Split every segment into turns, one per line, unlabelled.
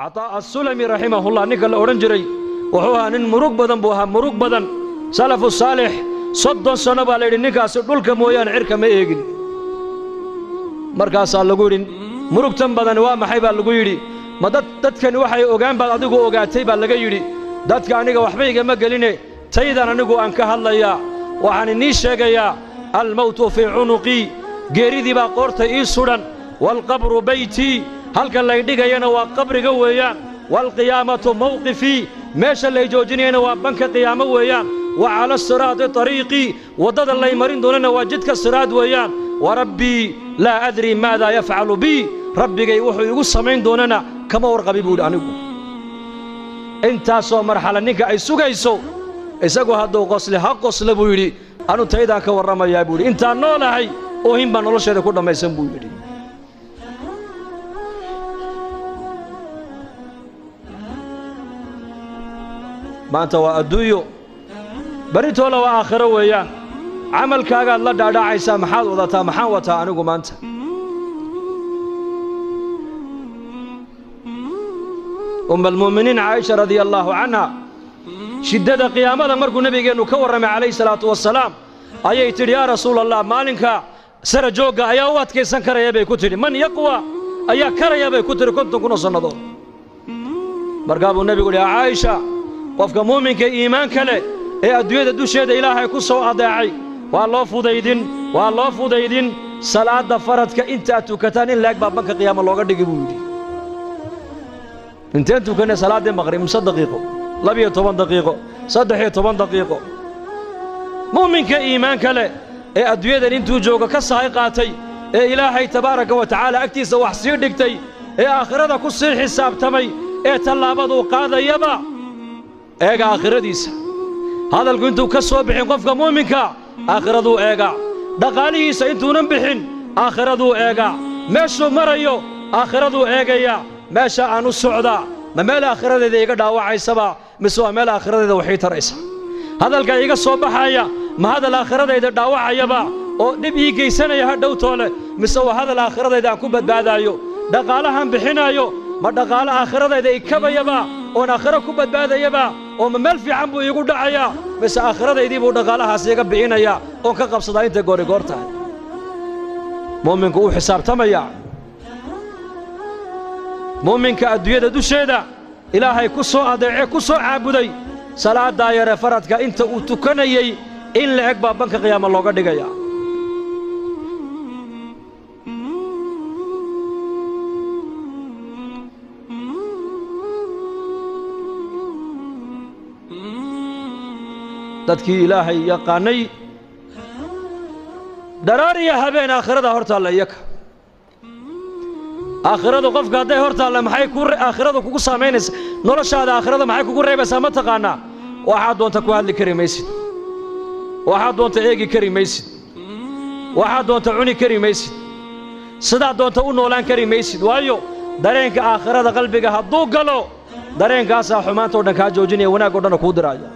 عطاء السلمي رحمه الله نيكا الأورنجري وهو أن مروق بدن بوها مروق بدن سلف الصالح صد الصنبا لدي نيكا سدولك مويان عركا ميغن مركز اللغورين مروق تنبدن وما حيبا اللغويري ما دادكن وحي اوغان بعد ادغو اوغاتay baa laga yiri dadka aniga waxba igama galine taydan anigu aan ka hadlaya waxaan inii sheegaya al mawt fi unuqi geeridi baa qorta ii sudan wal qabru bayti halka la dhigayana waa qabriga weeyaan wal qiyamatu mawqifi meesha la joojinayna waa banka qiyaamo weeyaan wa ala siraati tariiqi wadada la marin doonana waa jidka siraad weeyaan wa rabbi la adri maada yaf'alu bi rabbigay wuxuu igu sameyn doonana kama warqabi buu anigu inta soo marxala ninka ay sugayso isagu hadoo qosle ha qosle buu yiri anu tayda ka waramaya buu inta noolahay oo hinba nolosheeda ku dhamaysan buu yiri maanta waa adduunyo baritoola waa aakhiro weeyaan amalkaaga la dhaadhacaysa maxaad wadataa maxaan wataa anigu maanta المؤمنين عائشة رضي الله عنها شدة قيامة مركو نبي كورم عليه الصلاة والسلام أي تري يا رسول الله مالك سرجوجا أيا وات كيسان كريا بيكوتري من يقوى أيا كريا بيكوتري كنت كنا صندوق مركب النبي يقول يا عائشة وفق مؤمن كإيمان كله إيه أدوية دوشة إلهي كسو أداعي والله فوديدين صلاة فرض كأنت أتوكتان لك بابك قيام الله قد يجيبوني انتين توكنا صلاة المغرب 5 دقيقة 12 دقيقة 13 دقيقة مؤمن كإيمان كله إيه أدوية انتو جوجا كسايقاتي إيه إلهي تبارك وتعالى أكتيس وحسير دكتي إيه آخرة كسير حساب تمي إيه تلابدو قاضي يبا إيه آخرة ديس هذا اللي كنتو كسوا بحين قفك مؤمن كا آخرة دو إيه دقاليه سينتو ننبحين آخرة دو إيه ماشو مريو آخرة دو إيه ماشا عنو السعودة ما مال آخرة ذي يقدر داوعي سبا مسوا مال آخرة ذي وحيت رئيسا هذا الجاي يقص صباحية ما هذا الآخرة ذي يقدر داوعي يبا أو نبي يجي سنة يهدو طوله مسوا هذا الآخرة ذي عقوبة بعد أيو دقالهم بحنا أيو ما دقال آخرة ذي كبا يبا أو آخرة كوبة بعد يبا أو مال في عمبو يقول دعيا بس آخرة ذي بو دقالها سيجا بعينا يا أو كقب صداين تقولي قرطة مؤمن كو حساب تميا مؤمنك أدوية دوشيدا إلهي كسو أدعي كسو عابدي صلاة دايرة فرادك إنت أتكنيي إن لعك بابنك قيام الله قد قيا dadki إلهي يقاني دراري هبين آخرة هرتا الله يك آخرة قف قاده هرتا الله محي كور آخرة كوكو سامينس نورش هذا آخرة محي كوكو ريبة سامتا قانا واحد دون تكواد لكري ميسد واحد دون تأيجي كري ميسد واحد دون تعوني كري ميسد صدع دون تقول نولان كري ميسد وايو دارينك آخرة قلبك هدوك قالو دارينك آسا حمان تورنا كاجوجيني ونا قدنا كودراجا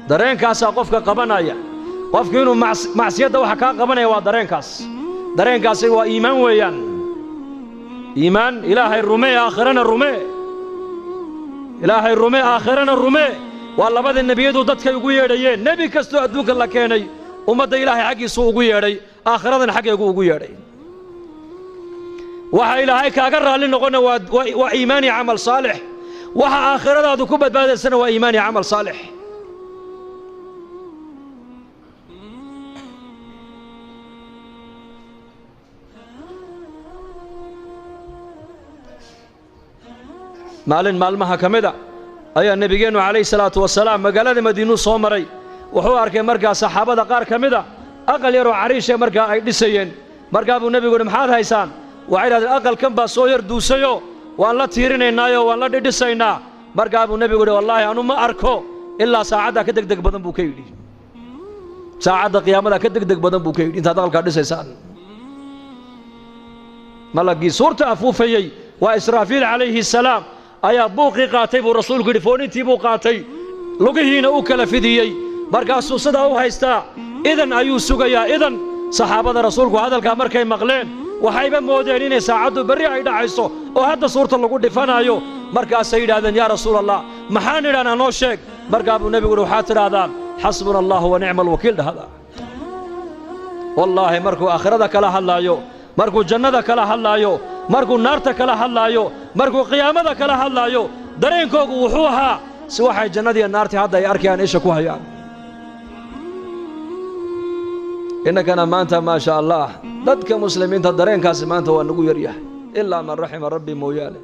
dareenkaas qofka qabanaya qofku inuu macsiyada waxa ka qabanaya waa dareenkaas waa iimaan weeyaan iimaan ilaahay rumee aakhirana rumee ilaahay rumee aakhirana rumee waa labada nabiyadu dadka ugu yeedhayeen nabi kasto adduunka la keenay umada ilaahay xaqiisu ugu yeedhay aakhiradan xaqeegu ugu yeedhay waxa ilaahay kaaga raali noqona waa iimaani amal saalix waxa aakhiradaadu ku badbaadaysana waa iimaani amal saalix maalin maalmaha kamida ayaa nabigeenu kaleey salaatu wasalaam magaalada Madiina soo maray wuxuu arkay markaa saxaabada qaar kamida aqal yar oo cariish markaa ay dhisayeen markaa buu nabigu maxaad haysaan waxay yiraahdeen aqalkan baa soo yar duusayo waan la tiirinaynaayo waan la dhisaynaa markaa buu nabigu wallahi anu ma arko ilaa saacada ka degdeg badan buu ka yidhi saacada qiyaamada ka degdeg badan buu ka yidhi inta aqalka dhisaysaan malagi suurta afuufayay waa Israafiil alayhi salaam ayaa buuqi qaatay buu rasuulku yiri foonintii buu qaatay lugihiina uu kala fidiyay markaasuu sidaa u haystaa idan ayuu sugayaa idan saxaabada rasuulku hadalkaa markay maqleen waxayba moodeen inay saacaddu berri ay dhacayso oo hadda suurta lagu dhifanaayo markaasay yidhaahdeen yaa rasuulallah maxaan idhahnaa noo sheeg markaa buu nebigu yidhi waxaad tidhaahdaan xasbuna allahu wa nicma alwakiil dhahdaa wallaahi markuu aakhirada kala hadlaayo markuu jannada kala hadlaayo markuu naarta kala hadlaayo markuu qiyaamada kala hadlaayo dareenkoogu wuxuu ahaa si waxay jannadiiyo naartii hadda ay arkayaan isha ku hayaan innakana maanta maa sha allah dadka muslimiinta dareenkaasi maanta waa nagu yaryahay ilaa man raxima rabbi mooyaane